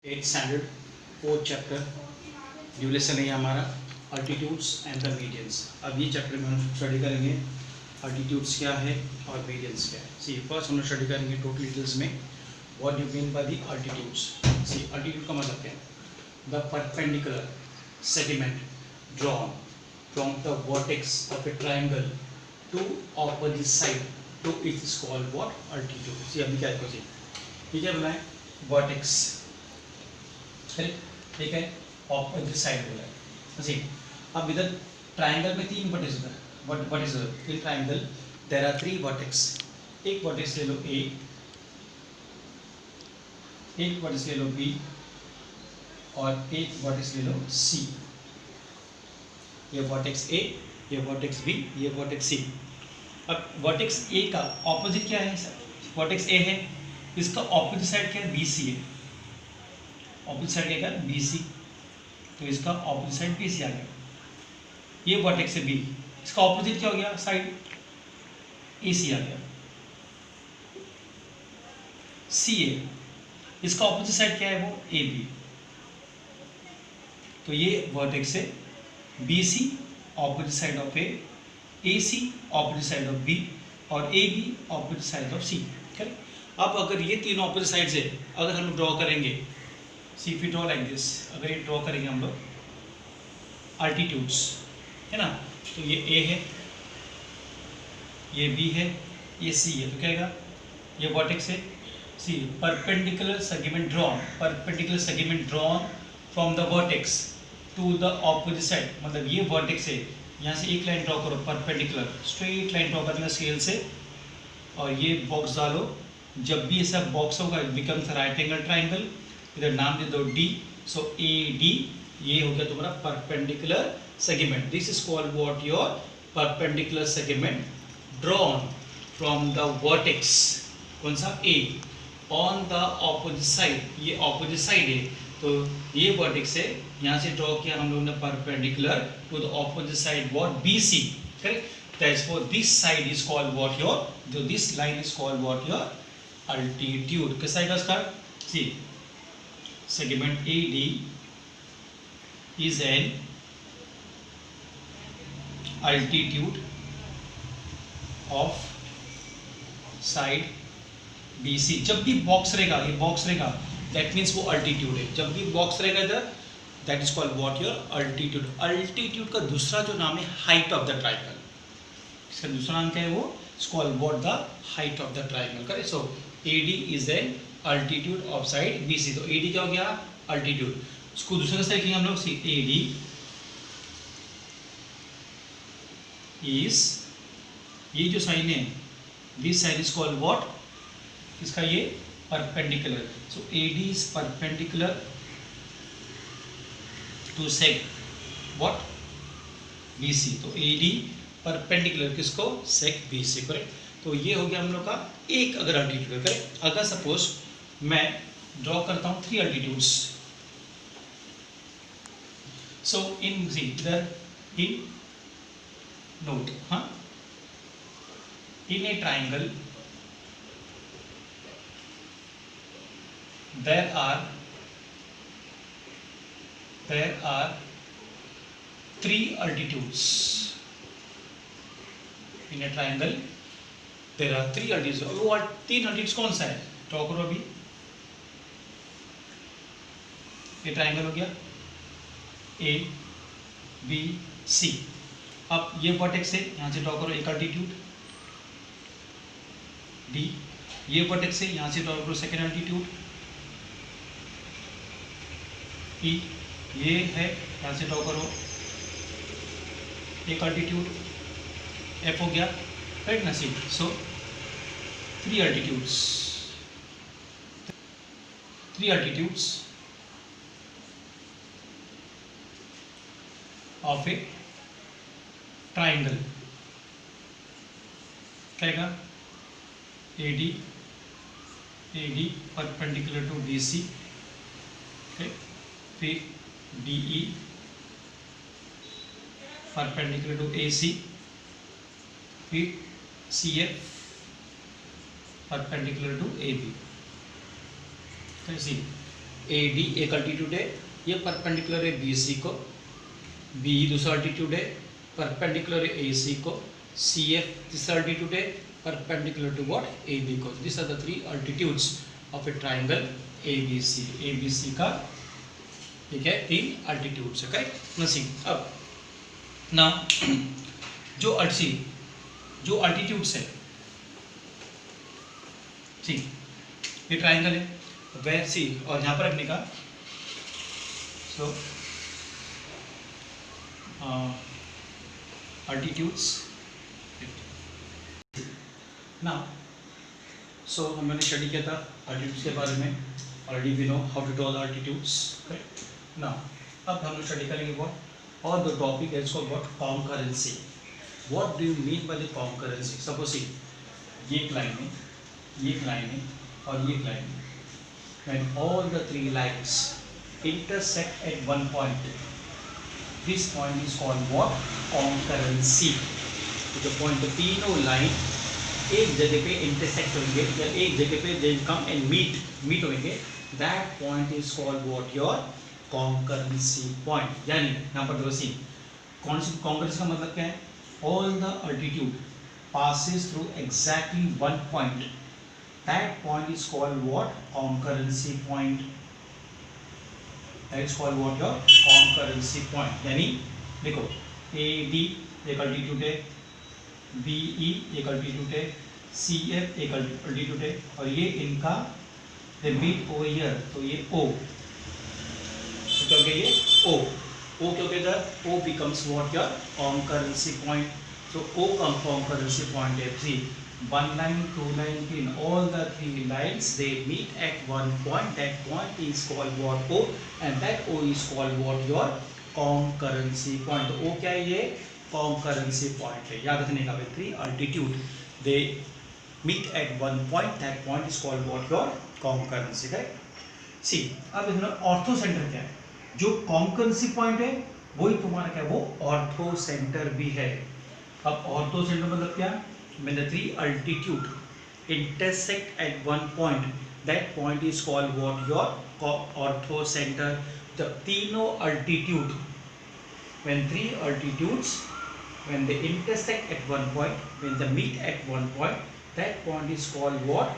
Eight standard fourth chapter new lesson है हमारा altitudes and the medians. अब ये चैप्टर में हम स्टडी करेंगे अल्टीट्यूड्स क्या है और मीडियंस क्या है। सी फर्स्ट हम लोग स्टडी करेंगे टोटल डिटेल्स में what you mean by the altitudes. See altitude का मतलब क्या है? The perpendicular segment drawn from the vertex of a triangle to opposite side to it is called what altitude. See अभी क्या है, ये क्या बोला है? वर्टेक्स, ठीक है, ऑपोजिट साइड बोला है। जी अब इधर ट्रायंगल में तीन वर्टेक्स होता है। What is in triangle there are three vertex. एक वर्टेक्स ले लो ए, एक वर्टेक्स ले लो बी और एक वर्टेक्स ले लो सी। ये वर्टेक्स ए, ये वर्टेक्स बी, ये वर्टेक्स सी। अब वर्टेक्स ए का ऑपोजिट क्या है? वर्टेक्स ए है, इसका ऑपोजिट साइड क्या है? बी सी है। ऑपोजिट साइड क्या है? बी सी, तो इसका ऑपोजिट साइड बी सी आ गया। ये वर्टेक्स है बी, इसका ऑपोजिट क्या हो गया? साइड ए सी आ गया। सी ए, इसका ऑपोजिट साइड क्या है? वो ए बी, तो ये वर्टेक्स है B C opposite side of A C opposite side of B और A B opposite side of C. ठीक। अब अगर ये तीनों ऑपोजिट साइड से अगर हम ड्रॉ करेंगे, see if you draw like this, अगर ये ड्रॉ करेंगे हम लोग अल्टीट्यूड्स, है ना, तो ये ए है, ये बी है, ये सी है, तो क्या आएगा? ये वर्टेक्स है C. Perpendicular segment drawn, perpendicular segment drawn from the vertex to the opposite side, मतलब ये वर्टेक्स है, यहाँ से एक लाइन ड्रॉ करो परपेंडिकुलर, स्ट्रेट लाइन ड्रॉ करना स्केल से, और ये बॉक्स डालो। जब भी ऐसा बॉक्स होगा it becomes right angle triangle, इधर नाम दे दो डी, सो ए डी, ये हो गया तुम्हारा perpendicular segment. This is called what? Your perpendicular segment drawn from the vertex, कौन सा? ए, ऑन द ऑपोजिट साइड, ये ऑपोजिट साइड है, तो ये वर्टेक्स है, यहाँ से ड्रॉ किया हम लोग ने perpendicular to the opposite side what? B C. Correct, that's for this side is called what? Your, जो this line is called what? Your altitude. किस साइड का इसका? सी segment AD is an altitude of side BC। जब भी box रहेगा, ये box रहेगा, that means वो अल्टीट्यूड है। जब भी बॉक्स रहेगा इधर, that is called what? Your altitude. Altitude का दूसरा जो नाम है हाइट ऑफ द ट्राइंगल, इसका दूसरा नाम क्या है? वो is called what? The height of the triangle. Correct, so AD is an altitude of side BC। तो AD क्या हो गया? अल्टीट्यूड। उसको दूसरे से लिखेंगे हम लोग, सी AD इज, ये जो साइन है this sign is called what? इसका ये perpendicular, so AD is perpendicular to सेक व्हाट? BC। तो AD परपेंडिकुलर किसको? सेक BC। करेक्ट, तो ये हो गया हम लोग का एक अगर अल्टीट्यूड। करेक्ट, अगर सपोज मैं ड्रॉ करता हूँ थ्री अल्टीट्यूड्स, सो इन इधर इन नोट, हाँ, in a triangle there are three altitudes in a triangle, there are three altitudes। वो तीन अल्टीट्यूड्स कौन सा है? ड्रॉ करो अभी। ये ट्राइंगल हो गया ए बी सी। अब ये वर्टेक्स है, यहाँ से ड्रॉ करो एक अल्टीट्यूड डी, ये वर्टेक्स है, यहाँ से ड्रॉ करो सेकेंड अल्टीट्यूड ई, ये है, यहाँ से ड्रॉ करो एक अल्टीट्यूड एफ हो गया। राइट ना सी, सो three altitudes of a triangle। क्या आएगा? AD perpendicular to BC, फिर DE perpendicular to AC, फिर CF perpendicular to AB। कैसी ए डी एक अल्टीट्यूड है, ये परपेंडिकुलर है बी सी को, बी दूसरा अल्टीट्यूड है, परपेंडिकुलर है ए सी को, सी एफ तीसरा अल्टीट्यूड है, perpendicular to what A B को. This are the three altitudes of a triangle A B C का ठीक है तीन अल्टीट्यूड्स है. Correct nothing. अब ना जो अल्टीट्यूड्स है ठीक, ये ट्राइंगल है वह सी और यहाँ पर रखने का सो अल्टीट्यूड्स ना. सो हमने स्टडी किया था अल्टीट्यूड्स के बारे में. Already we know how to draw the altitudes. Correct ना. अब हम लोग स्टडी करेंगे व्हाट और the topic is called what concurrency. What do you mean by the concurrency. Suppose ये एक लाइन है, ये एक लाइन है और ये एक लाइन है. When all the three lines intersect at one point, this point is called what? Concurrency. तो point तीनों लाइन एक जगह पे इंटरसेक्ट होंगे या एक जगह पे they come and meet होंगे, that point is called what? Your concurrency point. यानी यहाँ पर देखो सी concurrency का मतलब क्या है? All the altitude passes through exactly one point. That point is called what? Concurrency point. That is called what? Your concurrency point. यानी देखो ए डी एक अल्टीट्यूड है, बी ई एक अल्टीट्यूड है, सी एफ एक अल्टीट्यूड है और ये इनका दे मीट ओवर हियर, तो ये ओ. तो क्या हो गया ये ओ. ओ क्या हो गया इधर? O becomes what? Your concurrency point. So O concurrency point है 3. One line, two line, three. All the three lines they meet at one point. That point is called what? O, and that O is called what? Your concurrency point. तो O क्या है ये? Concurrency point है. याद रखने का भाई. Three altitude they meet at one point. That point is called what? Your concurrency. Correct? See, अब इसमें ऑर्थो सेंटर क्या है? जो concurrency point है वही तुम्हारा क्या है? वो ऑर्थो सेंटर भी है. अब ऑर्थो सेंटर मतलब क्या? When the three altitude intersect at one point, that point is called what? Your ortho center. The तीनों altitude, when three altitudes, when they intersect at one point, when they meet at one point, that point is called what?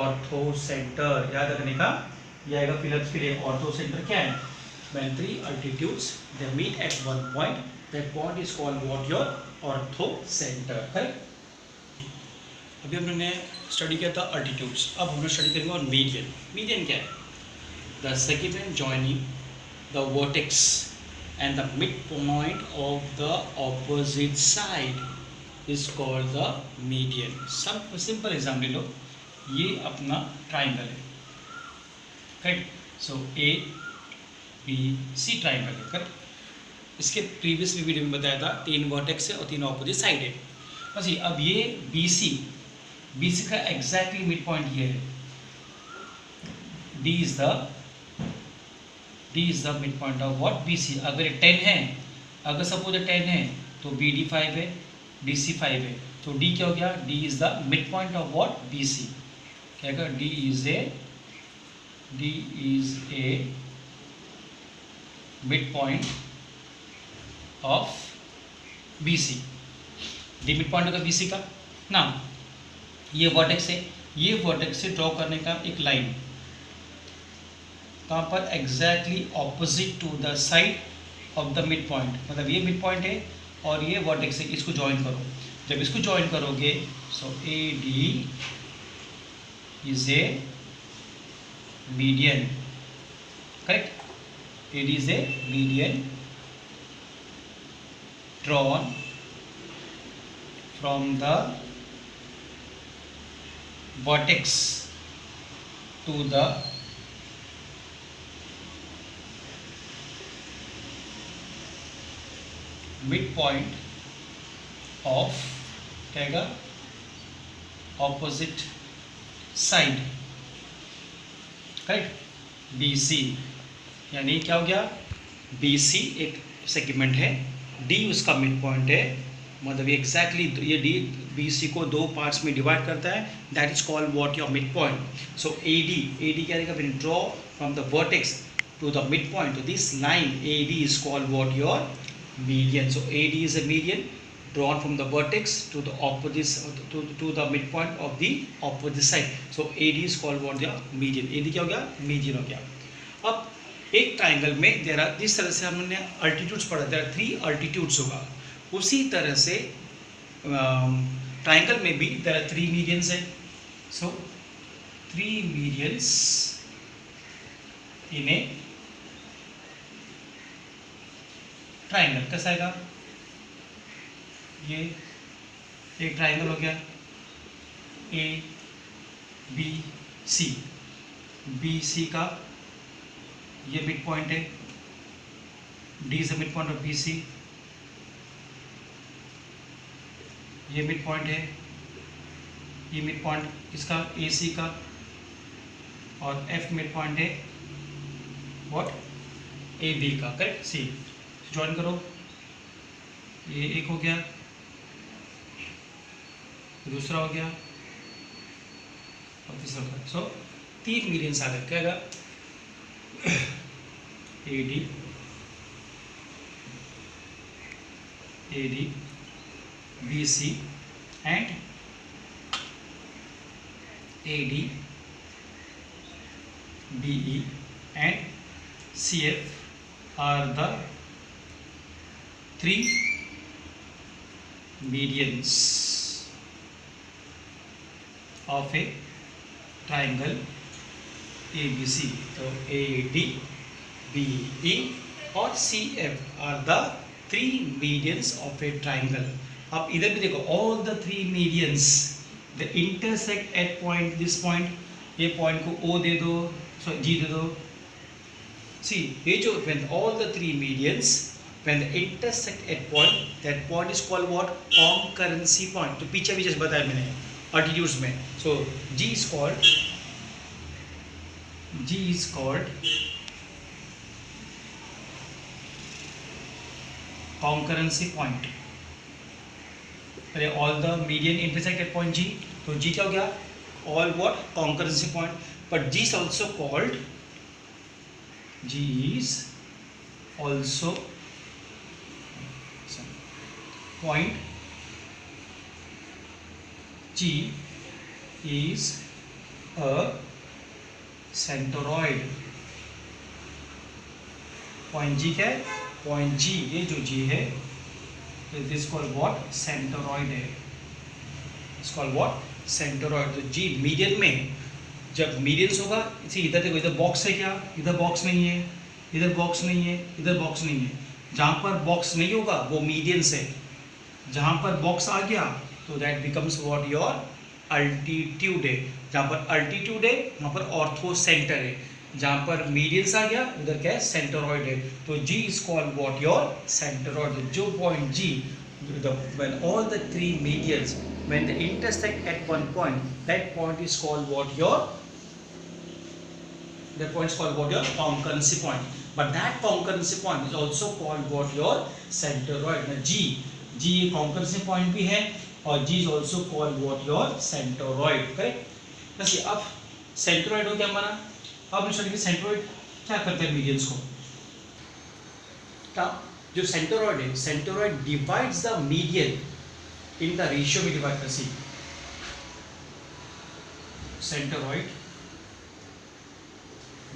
Ortho center. याद रखने का ये आएगा फिलहाल के लिए. Ortho centre क्या है? When three altitudes they meet at one point, that point is called what? Your ortho center. Correct? अभी हमने स्टडी किया था अल्टीट्यूड्स. अब हमने स्टडी करेंगे और मीडियन. मीडियन क्या है? The segment joining the vertex and the mid point of the opposite side is called the median. सब सिंपल एग्जाम्पल लो. ये अपना ट्राइंगल है. Correct. So A B C triangle है. करेक्ट. इसके प्रीवियस वीडियो में बताया था तीन वर्टेक्स है और तीन ऑपोजिट साइड है. बस ये अब ये बी सी का एग्जैक्टली मिड पॉइंट ये है. D is the mid point of what? B C. अगर 10 है, अगर सपोज 10 है तो बी डी 5 है, डी सी 5 है, तो डी क्या हो गया? D is the mid point of what? B C. क्या होगा? D is a mid point of B C. D mid point होगा बी सी का ना. ये वर्टेक्स है, ये वर्टेक्स से ड्रॉ करने का एक लाइन कहाँ पर? Exactly opposite to the side of the mid point. मतलब ये मिड पॉइंट है और ये वर्टेक्स है, इसको ज्वाइन करो. जब इसको ज्वाइन करोगे so A D is a median. Correct. A D is a median drawn from the vertex to the midpoint of क्या opposite side. करेक्ट. BC यानी क्या हो गया? BC एक सेगमेंट है, D उसका मिड पॉइंट है. मतलब ये एग्जैक्टली ये D बी सी को दो पार्ट्स में डिवाइड करता है, that is called what your mid point. So AD क्या रहेगा, when draw from the vertex to the midpoint, to this line AD is called what, your median. So AD is a median drawn from the vertex to the opposite to the midpoint of the opposite side. So AD is called what, your median. AD क्या हो गया, median हो गया। अब एक triangle में there are, जिस तरह से हमने अल्टीट्यूड्स पढ़ा, देयर आर 3 अल्टीट्यूड्स होगा, उसी तरह से ट्राइंगल में भी देयर आर 3 मीडियंस है। सो 3 मीडियंस इन ए ट्राइंगल। कैसा आएगा, ये एक ट्राइंगल हो गया ए बी सी, बी सी का ये मिड पॉइंट है, D is the mid point of B C, ये मिड पॉइंट है, ये मिड पॉइंट किसका, ए सी का, और एफ मिड पॉइंट है व्हाट, ए बी का, करेक्ट। सी ज्वाइन करो, ये एक हो गया, दूसरा हो गया और तीसरा हो गया। सो 3 मीडियंस आ गए, क्या आएगा, A D B C and A D B E and C F are the 3 medians of a triangle ABC. तो AD, BE और CF are the 3 medians of a triangle. अब इधर भी देखो, all the 3 medians they intersect at point, this point, ये point को O दे दो, G दे दो। See, ये जो when all the 3 medians when they intersect at point, that point is called what, concurrency point। तो पीछे भी जैसे बताया मैंने altitudes में। So G is called concurrency point। अरे all the median intersect at point G, तो G क्या हो गया, all what, concurrency point। but G is also called point G is a centroid। point G क्या है, point G, ये जो G है this called what, centroid है, it's called what, centroid। तो G मीडियन में, जब मीडियंस होगा, इसी इधर देखो, इधर बॉक्स है क्या, इधर बॉक्स नहीं है, इधर बॉक्स नहीं है, इधर बॉक्स नहीं है, जहाँ पर बॉक्स नहीं होगा वो मीडियंस है, जहाँ पर बॉक्स आ गया तो that becomes what, your altitude है। जहाँ पर अल्टीट्यूड है वहाँ पर ऑर्थो सेंटर है, जहाँ पर मीडियंस आ गया उधर क्या है, सेंटरॉइड है। तो G is called what, your centroid. जो point G, when all the 3 medians when they intersect at one point, that point is called what, your, that point is called what, your concurrency point। but that concurrency point is also called what, your centroid। now G concurrency point भी है और G is also called what, your centroid, correct. बस ये अब centroid हो गया हमारा। अब स्टडी सेंट्रोइड क्या करते हैं मीडियंस को, जो सेंट्रोइड है, centroid divides the median in the ratio में डिवाइड कर, सी सेंट्रोइड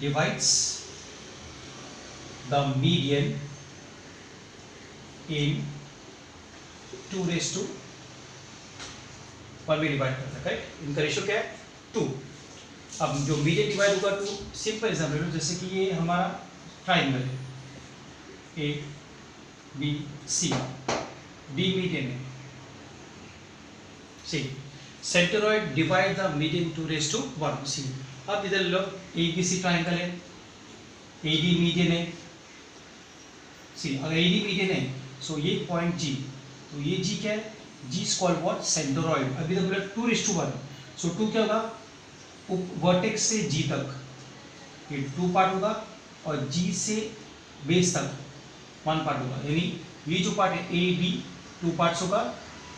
डिवाइड्स द मीडियन इन 2:1 में डिवाइड करता है, करेक्ट। इनका रेशियो क्या है, 2। अब जो मीडियन डिवाइड होगा 2, सिंपल एग्जांपल लो, जैसे कि ये हमारा ट्राइंगल है, A B C, D median है, see centroid divide the median 2:1, see. अब इधर लो, ए बी सी ट्राइंगल है, ए डी मीडियन है, सी अगर ए डी मीडियन है सो ये पॉइंट G, तो ये G क्या है, G is called what, centroid. अभी तक बोला 2:1, सो 2 क्या होगा, वर्टेक्स से G तक ये 2 पार्ट होगा और G से बेस तक 1 पार्ट होगा, यानी ये जो पार्ट है A B 2 पार्ट्स होगा,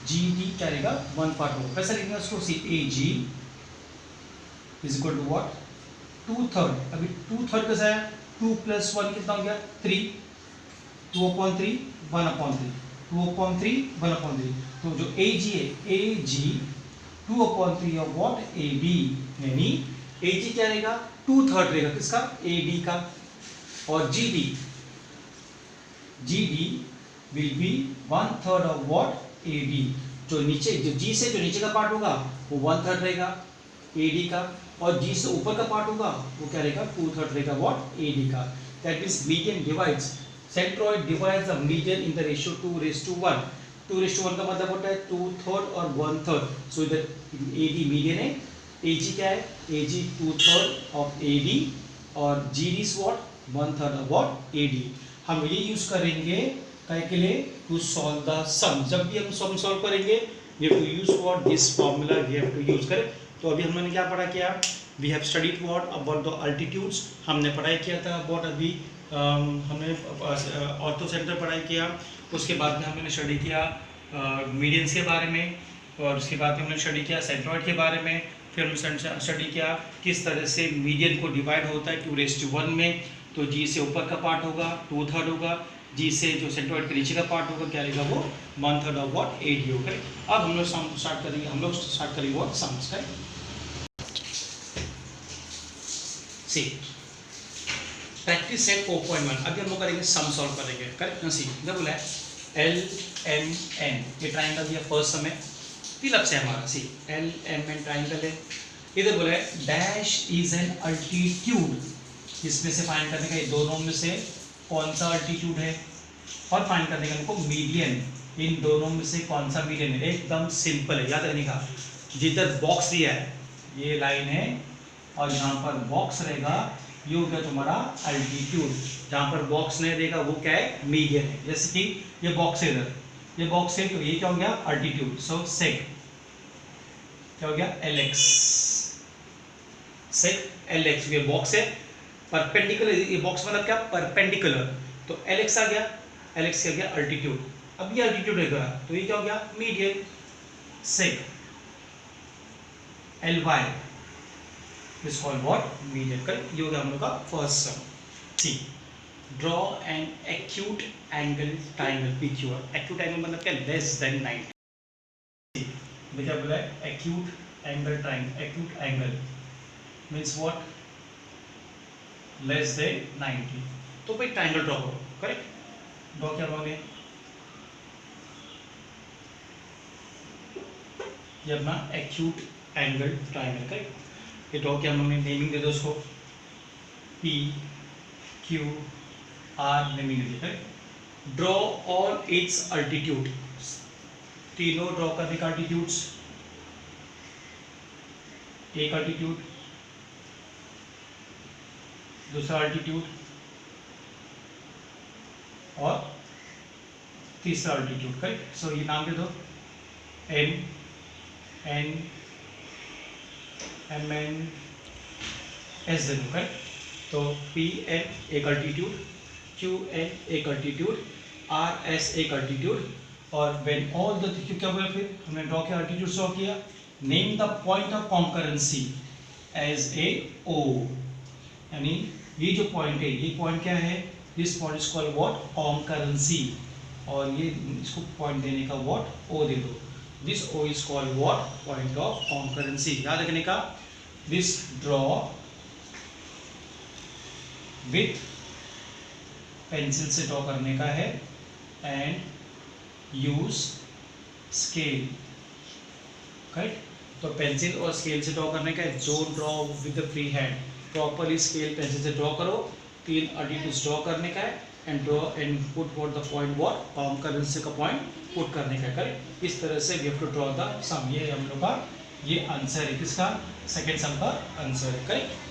जी डी क्या रहेगा 1 पार्ट होगा। कैसे लिखेंगे उसको, सी ए जी इज इक्वल टू व्हाट 2/3। अभी 2/3 कैसा है, 2 + 1 कितना हो गया 3, 2/3 1/3, 2/3 1/3। तो जो ए जी है ए जी 2/3 ऑफ व्हाट ए बी, यानी ए जी क्या रहेगा 2/3 रहेगा किसका ए बी का, और G D will be 1/3 of what A D. जो नीचे जो जी से जो नीचे का पार्ट होगा वो 1/3 रहेगा ए डी का, और जी से ऊपर का पार्ट होगा वो क्या रहेगा 2/3 रहेगा व्हाट ए डी का। That means median divides centroid divides the median in the ratio 2:1। 2:1 का मतलब होता है 2/3 और 1/3। सो इधर ए डी मीडियन है, ए जी क्या है ए जी 2/3 ऑफ ए डी, और G D is what 1/3 of what A D. हम ये यूज करेंगे काय के लिए, टू सॉल्व द सम। जब भी हम सम सॉल्व करेंगे we have to use what this formula we have to use करें। तो अभी हमने क्या पढ़ा किया, we have studied what about the altitudes, हमने पढ़ाई किया था अबाउट अभी हमने ऑर्थो सेंटर पढ़ाई किया, उसके बाद में हमने स्टडी किया मीडियंस के बारे में, और उसके बाद में हमने स्टडी किया सेंट्रॉइड के बारे में, फिर हमने स्टडी किया किस तरह से मीडियन को डिवाइड होता है 2:1 में। तो जी से ऊपर का पार्ट होगा 2/3 होगा, जी से जो सेंट्रॉइड के नीचे का पार्ट होगा क्या रहेगा वो 1/3 ऑफ व्हाट ए डी होगा। अब हम लोग स्टार्ट करेंगे व्हाट सम्स का। सी प्रैक्टिस सेट 4.1। अभी हम लोग करेंगे सम सॉल्व करेंगे, करेक्ट। सी इधर बोला है एल एम एन, ये ट्राइंगल दिया फर्स्ट समय फिलअप से हमारा, see L M N triangle है। इधर बोला है डैश इज एन अल्टीट्यूड, इसमें से फाइंड करने का, ये दोनों में से कौन सा अल्टीट्यूड है, और फाइंड करने का हमको मीडियन, इन दोनों में से कौन सा मीडियन है। एकदम सिंपल है, याद रखने का। जिधर बॉक्स दिया है ये लाइन है, और यहाँ पर बॉक्स रहेगा ये हो गया तुम्हारा अल्टीट्यूड, जहाँ पर बॉक्स नहीं देगा वो क्या है मीडियन है। जैसे कि ये बॉक्स है, इधर ये बॉक्स है, तो ये क्या हो गया अल्टीट्यूड। सो सेक क्या हो गया एल एक्स, सेक एल एक्स, ये बॉक्स है परपेंडिकुलर, ये बॉक्स मतलब क्या परपेंडिकुलर, तो एल एक्स आ गया, एल एक्स क्या गया अल्टीट्यूड। अब ये अल्टीट्यूड रहेगा तो ये क्या हो गया मीडियन, सेक L Y is called what median. Correct, ये हो गया हम लोग का first sum. See draw an acute angle triangle P Q R. Acute angle मतलब क्या लेस देन 90। क्या बोला है acute angle triangle, acute angle means what less than 90। तो भाई ट्राइंगल ड्रॉ करो, करेक्ट। ड्रॉ क्या करोगे, ये अपना एक्यूट एंगल ट्राइंगल, करेक्ट। ये ड्रॉ क्या हमने नेमिंग दे दो उसको P Q are naming they the, correct. Draw all it's altitude, तीनों ड्रॉ करने का अल्टीट्यूड्स, एक अल्टीट्यूड, दूसरा अल्टीट्यूड और तीसरा अल्टीट्यूड, करेक्ट। सो ये नाम दे दो M N M N S दे दो, करेक्ट। तो पी एन एक अल्टीट्यूड, क्यू एन एक अल्टीट्यूड, आर एस एक अल्टीट्यूड, और व्हेन ऑल द क्या बोला फिर हमने ड्रॉ किया अल्टीट्यूड ड्रॉ किया, name the point of concurrency as a O, यानी ये जो पॉइंट है ये पॉइंट क्या है, this point is called what concurrency, और ये इसको पॉइंट देने का व्हाट ओ दे दो, this O is called what point of concurrency. याद रखने का दिस ड्रॉ विथ पेंसिल से ड्रॉ करने का है एंड यूज स्केल, करेक्ट। तो पेंसिल और स्केल से ड्रॉ करने का है, जो draw with the free hand properly scale pencil से ड्रॉ करो, तीन अल्टीट्यूड्स ड्रॉ करने का है and draw and put what the point what concurrency का पॉइंट पुट करने का, करेक्ट। इस तरह से we have to draw the sum. ये हम लोग का ये आंसर है, किसका सेकंड सम का आंसर है, करेक्ट।